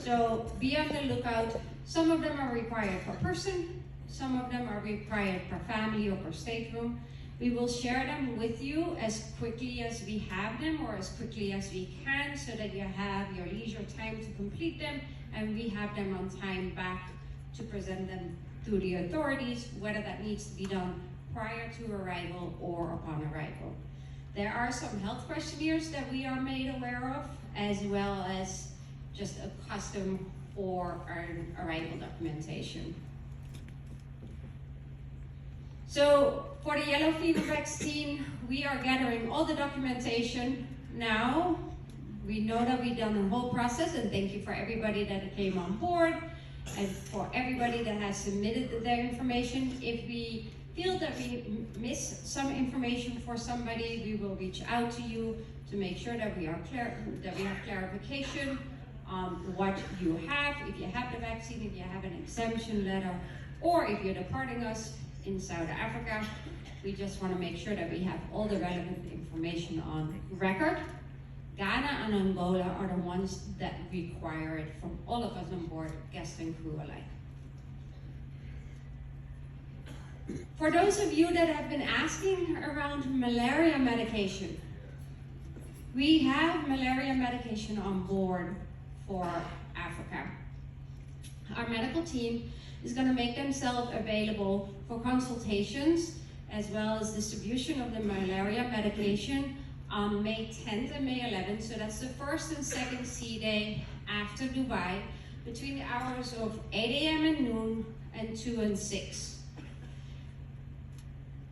So be on the lookout. Some of them are required per person, some of them are required per family or per stateroom. We will share them with you as quickly as we have them or as quickly as we can so that you have your leisure time to complete them and we have them on time back to present them to the authorities, whether that needs to be done prior to arrival or upon arrival. There are some health questionnaires that we are made aware of, as well as just a custom for our arrival documentation. So for the yellow fever vaccine, we are gathering all the documentation now. We know that we've done the whole process, and thank you for everybody that came on board and for everybody that has submitted their information. If we feel that we miss some information for somebody, we will reach out to you to make sure that we are clear, that we have clarification on what you have, if you have the vaccine, if you have an exemption letter, or if you're departing us in South Africa. We just want to make sure that we have all the relevant information on record. Ghana and Angola are the ones that require it from all of us on board, guests and crew alike. For those of you that have been asking around malaria medication, we have malaria medication on board for Africa. Our medical team is going to make themselves available for consultations as well as distribution of the malaria medication on May 10th and May 11th. So that's the first and second sea day after Dubai, between the hours of 8 a.m. and noon and 2 and 6.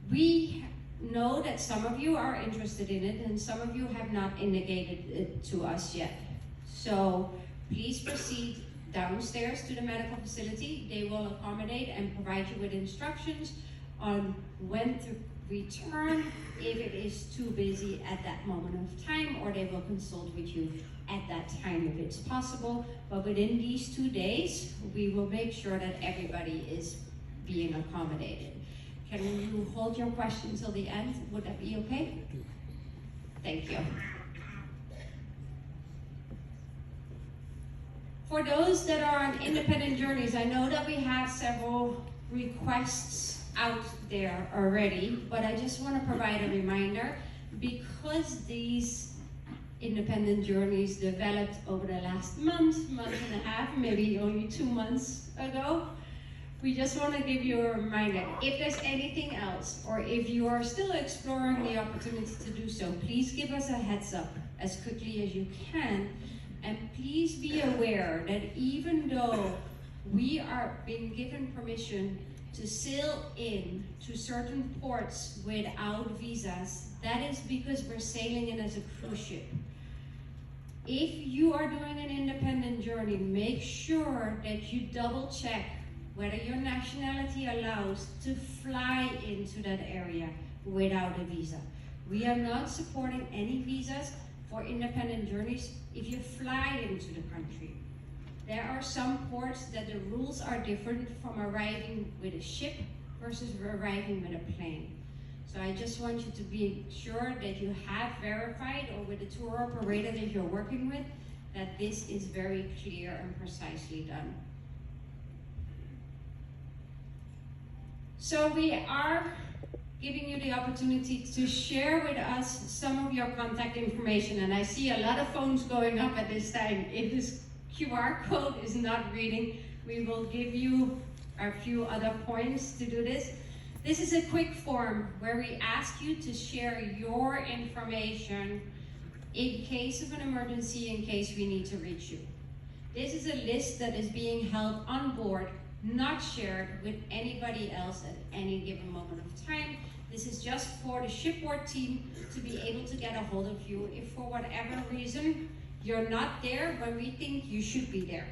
We know that some of you are interested in it and some of you have not indicated it to us yet. So please proceed downstairs to the medical facility. They will accommodate and provide you with instructions on when to return if it is too busy at that moment of time, or they will consult with you at that time if it's possible. But within these 2 days, we will make sure that everybody is being accommodated. Can you hold your question till the end? Would that be okay? Thank you. For those that are on independent journeys, I know that we have several requests out there already, but I just want to provide a reminder, because these independent journeys developed over the last month and a half, maybe only 2 months ago, we just want to give you a reminder. If there's anything else, or if you are still exploring the opportunity to do so, please give us a heads up as quickly as you can. And please be aware that even though we are being given permission to sail in to certain ports without visas, that is because we're sailing in as a cruise ship. If you are doing an independent journey, make sure that you double check whether your nationality allows to fly into that area without a visa. We are not supporting any visas for independent journeys if you fly into the country. There are some ports that the rules are different from arriving with a ship versus arriving with a plane. So I just want you to be sure that you have verified, or with the tour operator that you're working with, that this is very clear and precisely done. So we are giving you the opportunity to share with us some of your contact information. And I see a lot of phones going up at this time. If this QR code is not reading, we will give you a few other points to do this. This is a quick form where we ask you to share your information in case of an emergency, in case we need to reach you. This is a list that is being held on board, not shared with anybody else at any given moment of time. This is just for the shipboard team to be able to get a hold of you if for whatever reason you're not there when we think you should be there.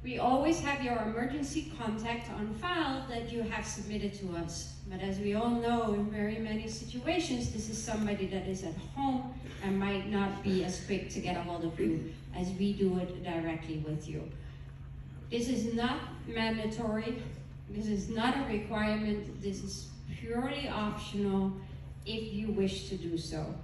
We always have your emergency contact on file that you have submitted to us. But as we all know, in very many situations, this is somebody that is at home and might not be as quick to get a hold of you as we do it directly with you. This is not mandatory. This is not a requirement. This is purely optional if you wish to do so.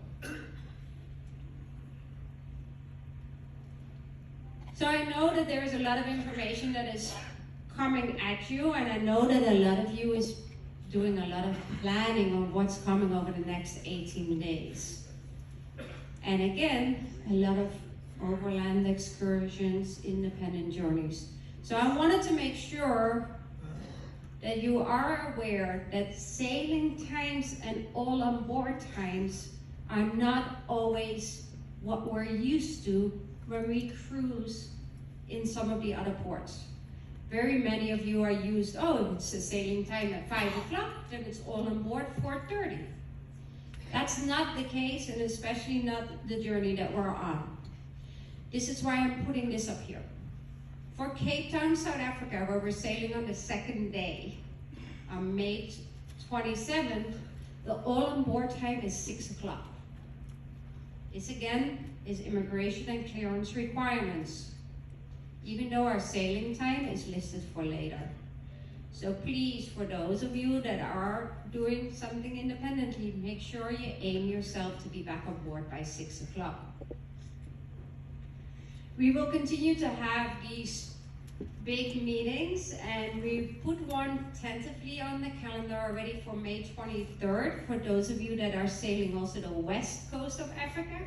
So I know that there is a lot of information that is coming at you, and I know that a lot of you is doing a lot of planning on what's coming over the next 18 days. And again, a lot of overland excursions, independent journeys. So I wanted to make sure that you are aware that sailing times and all on board times are not always what we're used to when we cruise in some of the other ports. Very many of you are used, oh, it's a sailing time at 5 o'clock, then it's all on board 4:30. That's not the case, and especially not the journey that we're on. This is why I'm putting this up here. For Cape Town, South Africa, where we're sailing on the second day, on May 27th, the all-on-board time is 6 o'clock. This again is immigration and clearance requirements, even though our sailing time is listed for later. So please, for those of you that are doing something independently, make sure you aim yourself to be back on board by 6 o'clock. We will continue to have these big meetings, and we put one tentatively on the calendar already for May 23rd for those of you that are sailing also the west coast of Africa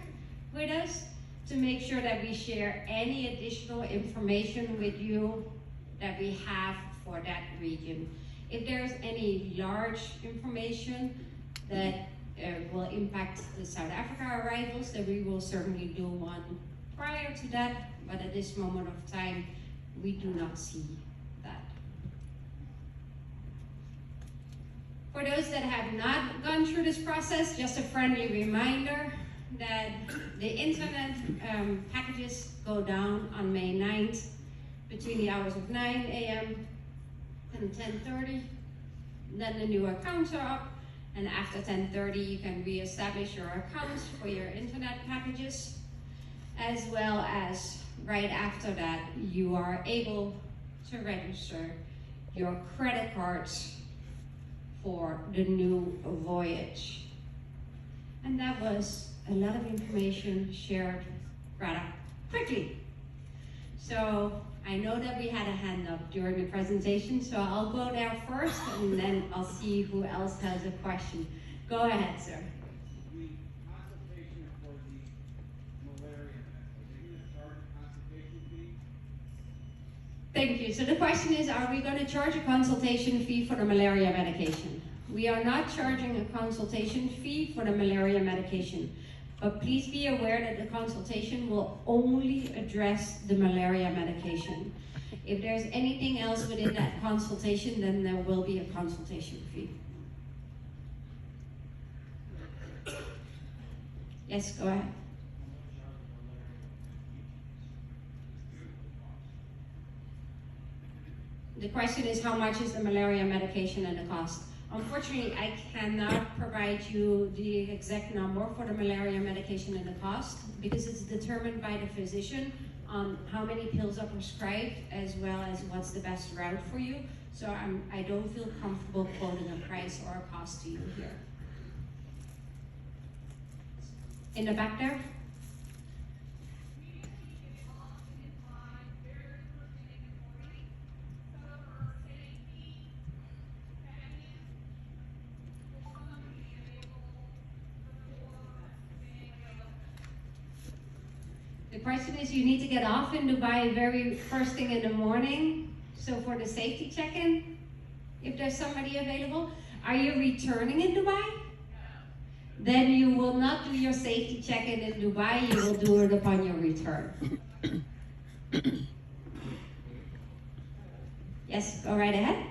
with us, to make sure that we share any additional information with you that we have for that region. If there's any large information that will impact the South Africa arrivals, then we will certainly do one prior to that, but at this moment of time, we do not see that. For those that have not gone through this process, just a friendly reminder that the internet packages go down on May 9th between the hours of 9 a.m. and 10:30. Then the new accounts are up, and after 10:30 you can reestablish your accounts for your internet packages, as well as right after that you are able to register your credit cards for the new voyage. And that was a lot of information shared rather quickly. So I know that we had a hand up during the presentation, so I'll go there first and then I'll see who else has a question. Go ahead, sir. The consultation for the malaria, are they going to charge a consultation fee? Thank you. So the question is, are we going to charge a consultation fee for the malaria medication? We are not charging a consultation fee for the malaria medication. But please be aware that the consultation will only address the malaria medication. If there's anything else within that consultation, then there will be a consultation fee. Yes, go ahead. The question is, how much is the malaria medication and the cost? Unfortunately, I cannot provide you the exact number for the malaria medication and the cost, because it's determined by the physician on how many pills are prescribed, as well as what's the best route for you. So I don't feel comfortable quoting a price or a cost to you here. In the back there? The question is, you need to get off in Dubai very first thing in the morning. So for the safety check-in, if there's somebody available, are you returning in Dubai? Then you will not do your safety check-in in Dubai, you will do it upon your return. Yes, go right ahead.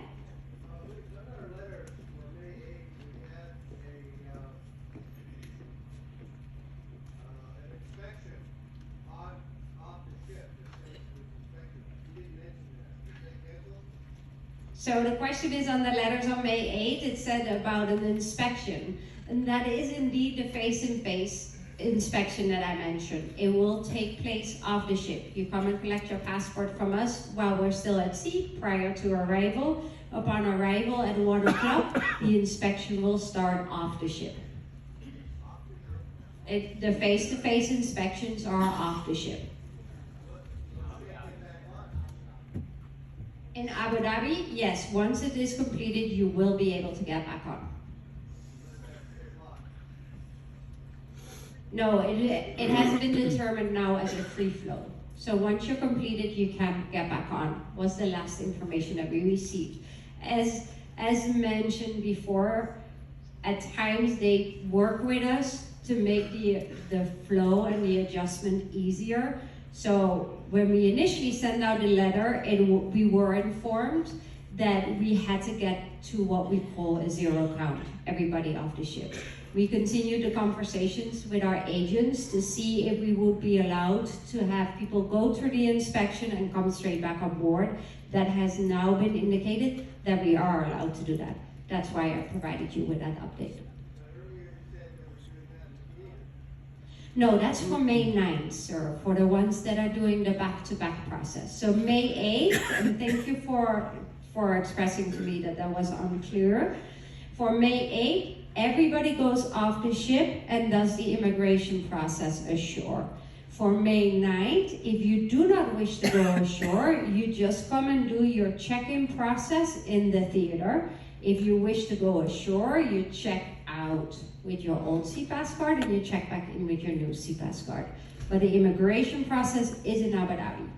So the question is on the letters on May 8th, it said about an inspection. And that is indeed the face-to-face inspection that I mentioned. It will take place off the ship. You come and collect your passport from us while we're still at sea prior to arrival. Upon arrival at 1 o'clock, the inspection will start off the ship. Off the ship? The face-to-face inspections are off the ship. Yeah, In Abu Dhabi, yes, once it is completed, you will be able to get back on. No, it has been determined now as a free flow. So once you're completed, you can get back on, was the last information that we received. As mentioned before, at times they work with us to make the flow and the adjustment easier. So when we initially sent out the letter, we were informed that we had to get to what we call a zero count, everybody off the ship. We continued the conversations with our agents to see if we would be allowed to have people go through the inspection and come straight back on board. That has now been indicated that we are allowed to do that. That's why I provided you with that update. No, that's for May 9th, sir, for the ones that are doing the back-to-back process. So May 8th, and thank you for expressing to me that was unclear. For May 8th, everybody goes off the ship and does the immigration process ashore. For May 9th, if you do not wish to go ashore, you just come and do your check-in process in the theater. If you wish to go ashore, you check out with your old CPAS card and you check back in with your new CPAS card. But the immigration process is in Abu Dhabi.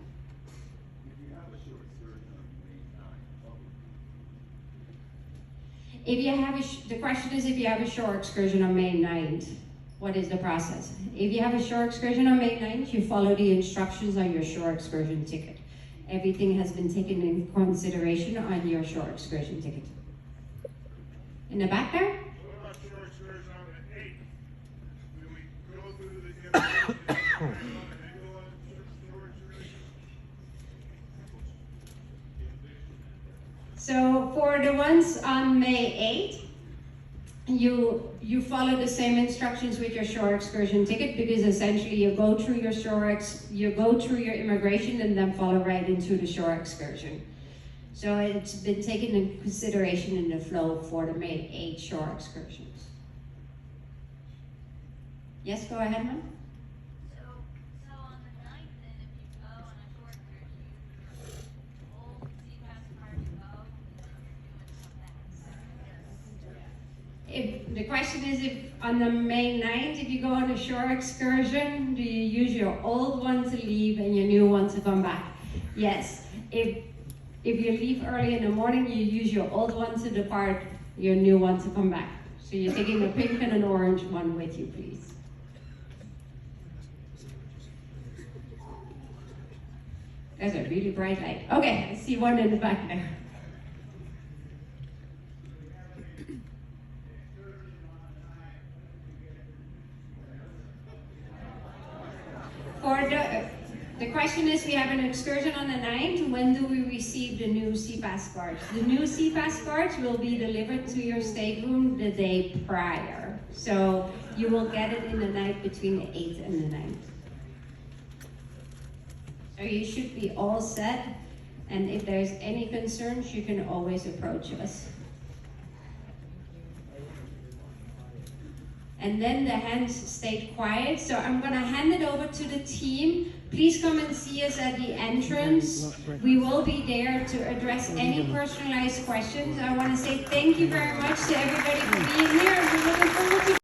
If you have the question is if you have a shore excursion on May 9th, what is the process? If you have a shore excursion on May 9th, you follow the instructions on your shore excursion ticket. Everything has been taken in consideration on your shore excursion ticket. In the back there? What about shore excursion on the 8th? Will we go through the immigration and then go on shore excursion? So for the ones on May 8th, you follow the same instructions with your shore excursion ticket, because essentially you go through your immigration and then follow right into the shore excursion. So it's been taken into consideration in the flow for the May 8th shore excursions. Yes, go ahead, ma'am. So on the 9th, then, if you go on a short excursion, your old CPAS card you go, and then you're doing something. If the question is, if on the May 9th, if you go on a shore excursion, do you use your old one to leave and your new one to come back? Yes. If you leave early in the morning, you use your old one to depart, your new one to come back. So you're taking a pink and an orange one with you, please. There's a really bright light. Okay, I see one in the back there. For the question is, we have an excursion on the 9th. When do we receive the new CPAS cards? The new CPAS cards will be delivered to your stateroom the day prior. So you will get it in the night between the 8th and the 9th. So you should be all set. And if there's any concerns, you can always approach us. And then the hands stayed quiet. So I'm gonna hand it over to the team. Please come and see us at the entrance. We will be there to address any personalized questions. I wanna say thank you very much to everybody for being here. We're looking forward to